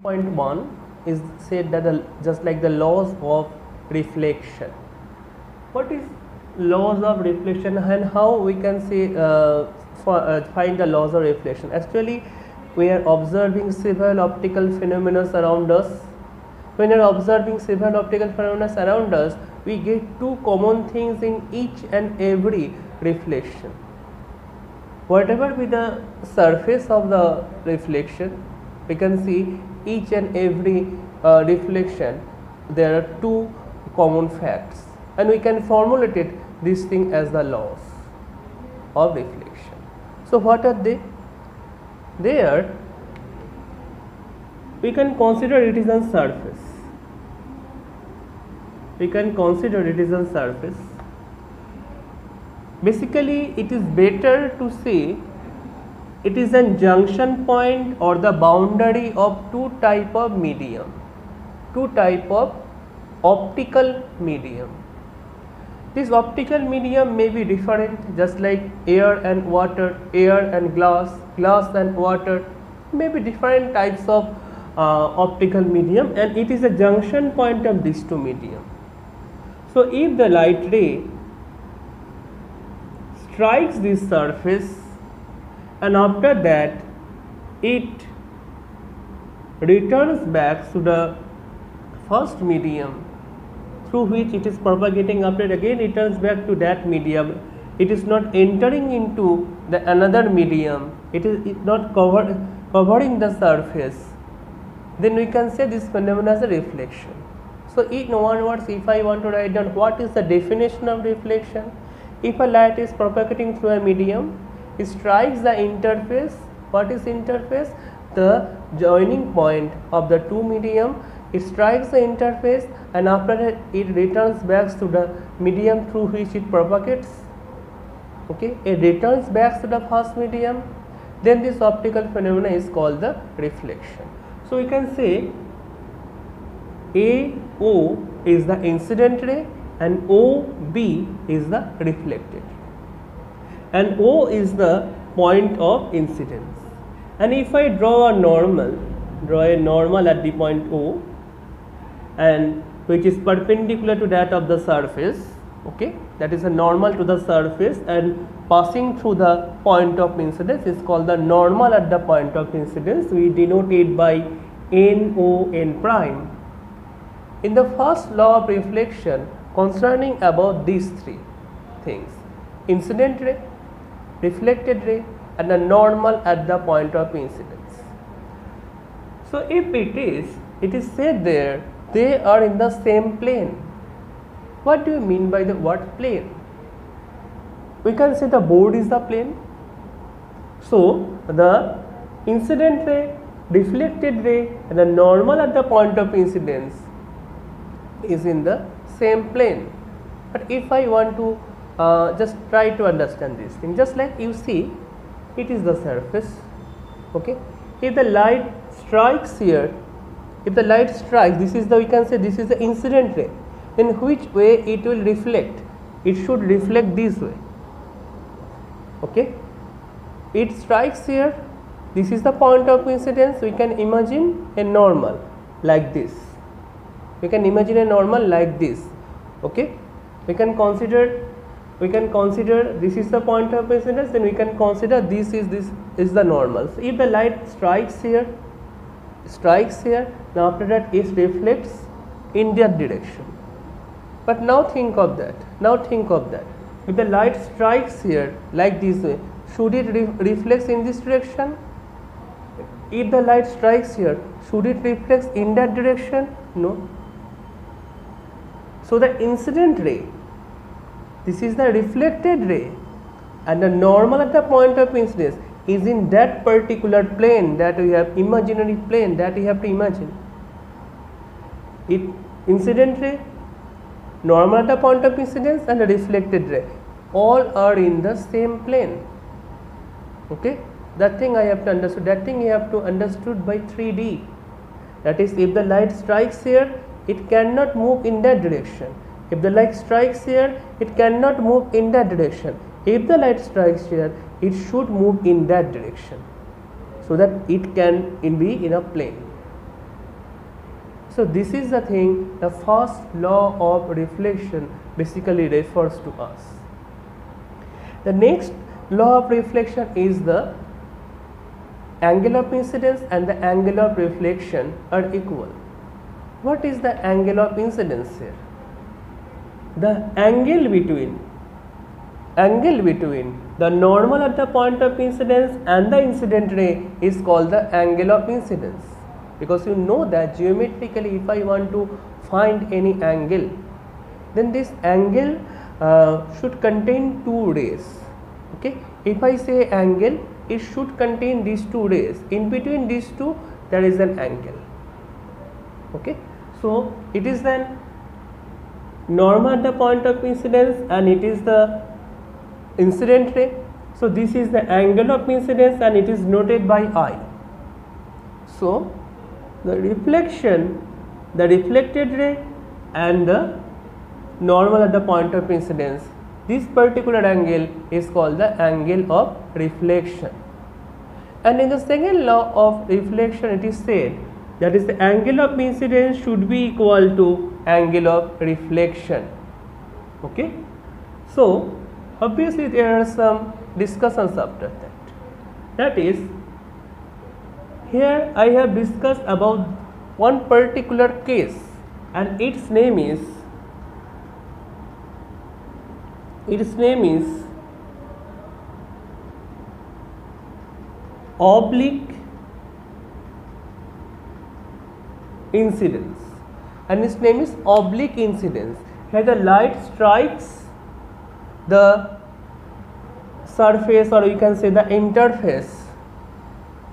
Point 1 is said that just like the laws of reflection. What is laws of reflection and how we can say find the laws of reflection? Actually, we are observing several optical phenomena around us. When we are observing several optical phenomena around us, we get two common things in each and every reflection. Whatever be the surface of the reflection, we can see each and every reflection there are two common facts, and we can formulate it this thing as the laws of reflection. So what are they? There we can consider it is a surface. We can consider it is a surface. Basically, it is better to say it is a junction point or the boundary of two type of medium, two type of optical medium. This optical medium may be different, just like air and water, air and glass, glass and water, may be different types of optical medium, and it is a junction point of these two medium. So if the light ray strikes this surface and after that it returns back to the first medium through which it is propagating, after again returns back to that medium, it is not entering into the another medium, it is not covering the surface, then we can say this phenomenon as a reflection. So in one words, if I want to write down what is the definition of reflection, if a light is propagating through a medium, it strikes the interface. What is interface? The joining point of the two medium. It strikes the interface and after that it returns back to the medium through which it propagates. Okay, it returns back to the first medium. Then this optical phenomena is called the reflection. So we can say AO is the incident ray and OB is the reflected ray, and O is the point of incidence. And if I draw a normal at the point O, and which is perpendicular to that of the surface, okay, that is a normal to the surface and passing through the point of incidence is called the normal at the point of incidence. We denote it by NON prime. In the first law of reflection, concerning about these three things, incident ray, reflected ray and a normal at the point of incidence. So if it is said there they are in the same plane. What do you mean by the word plane? We can say the board is the plane. So the incident ray, reflected ray and the normal at the point of incidence is in the same plane. But if I want to just try to understand this thing, just like you see, it is the surface. Okay, if the light strikes here, if the light strikes, this is the, we can say this is the incident ray. In which way it will reflect? It should reflect this way. Okay, it strikes here. This is the point of incidence. We can imagine a normal like this. We can imagine a normal like this. Okay, we can consider this is the point of incidence, then we can consider this is the normal. So if the light strikes here, now after that it reflects in that direction. But now think of that, if the light strikes here like this way, should it reflect in this direction? If the light strikes here, should it reflect in that direction? No. So the incident ray, this is the reflected ray, and the normal at the point of incidence is in that particular plane that we have, imaginary plane that we have to imagine. It incident ray, normal at the point of incidence and the reflected ray, all are in the same plane. Okay, that thing I have to understand. That thing you have to understood by 3D. That is, if the light strikes here, it cannot move in that direction. If the light strikes here, it cannot move in that direction. If the light strikes here, it should move in that direction. so that it can be in a plane. So this is the thing the first law of reflection basically refers to us. The next law of reflection is the angle of incidence and the angle of reflection are equal. What is the angle of incidence here? The angle between the normal at the point of incidence and the incident ray is called the angle of incidence, because you know that geometrically if I want to find any angle, then this angle should contain two rays. Okay, if I say angle, it should contain these two rays. In between these two there is an angle. Okay, so it is then normal at the point of incidence and it is the incident ray. So this is the angle of incidence and it is noted by I. So the reflection, the reflected ray and the normal at the point of incidence, this particular angle is called the angle of reflection. And in the second law of reflection it is said that is the angle of incidence should be equal to angle of reflection. Okay, so obviously there are some discussions after that. That is, here I have discussed about one particular case and its name is oblique incidence, and its name is oblique incidence. Here the light strikes the surface, or you can say the interface,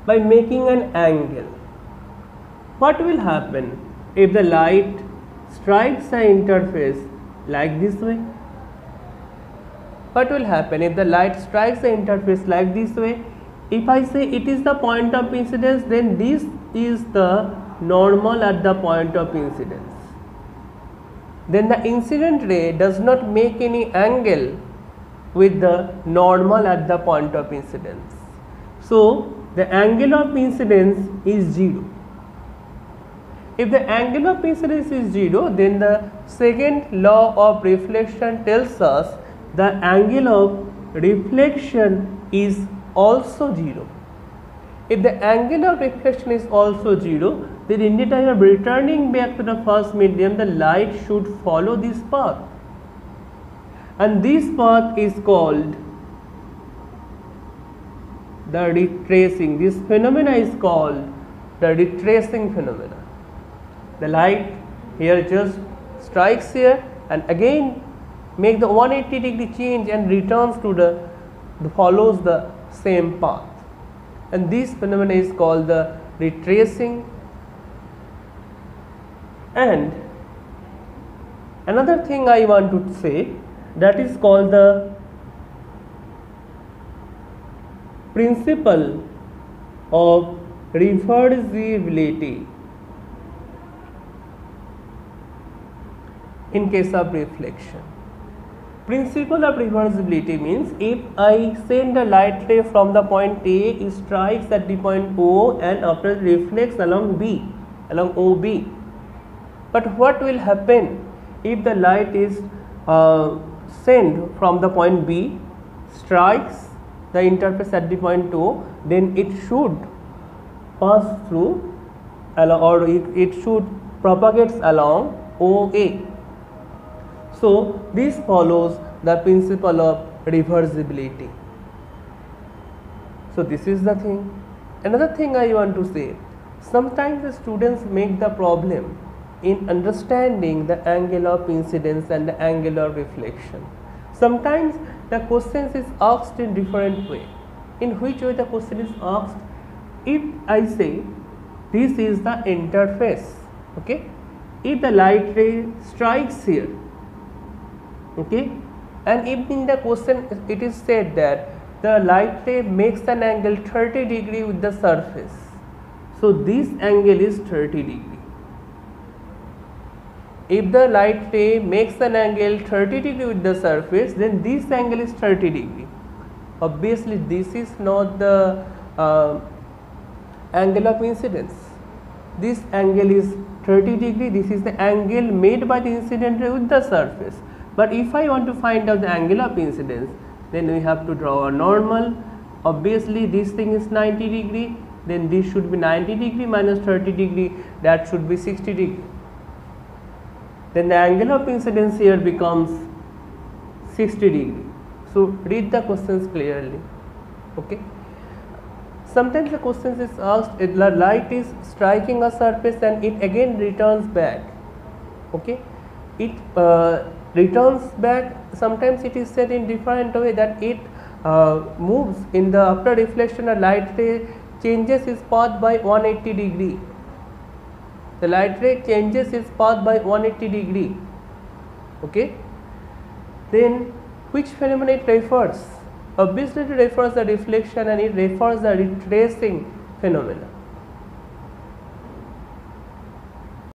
by making an angle. What will happen if the light strikes the interface like this way? What will happen if the light strikes the interface like this way? If I say it is the point of incidence, then this is the normal at the point of incidence. Then the incident ray does not make any angle with the normal at the point of incidence. So the angle of incidence is 0. If the angle of incidence is 0, then the second law of reflection tells us the angle of reflection is also 0. If the angle of reflection is also 0, then in the time of returning back to the first medium, the light should follow this path, and this path is called the retracing. This phenomena is called the retracing phenomena. The light here just strikes here and again make the 180-degree change and returns to the follows the same path, and this phenomena is called the retracing. And another thing I want to say, that is called the principle of reversibility in case of reflection. Principle of reversibility means if I send a light ray from the point A, it strikes at the point O and after reflects along B, along OB. But what will happen if the light is sent from the point B, strikes the interface at the point O, then it should pass through or it should propagate along OA. So this follows the principle of reversibility. So this is the thing. Another thing I want to say, sometimes the students make the problem in understanding the angle of incidence and the angle of reflection. Sometimes the question is asked in different way. In which way the question is asked? If I say this is the interface, okay, if the light ray strikes here, okay, and if in the question it is said that the light ray makes an angle 30 degree with the surface, so this angle is 30 degree. If the light ray makes an angle 30 degree with the surface, then this angle is 30 degree. Obviously this is not the angle of incidence. this angle is 30 degree, this is the angle made by the incident ray with the surface. But if I want to find out the angle of incidence, then we have to draw a normal. Obviously this thing is 90 degree, then this should be 90 degree minus 30 degree, that should be 60 degree. Then the angle of incidence here becomes 60 degree. So read the questions clearly. Okay. Sometimes the question is asked, if the light is striking a surface and it again returns back. Okay. It returns back. Sometimes it is said in different way that it moves in the after reflection, a light ray changes its path by 180 degree. The light ray changes its path by 180 degree. Okay. Then which phenomenon it refers? Obviously it refers the reflection and it refers the retracing phenomena.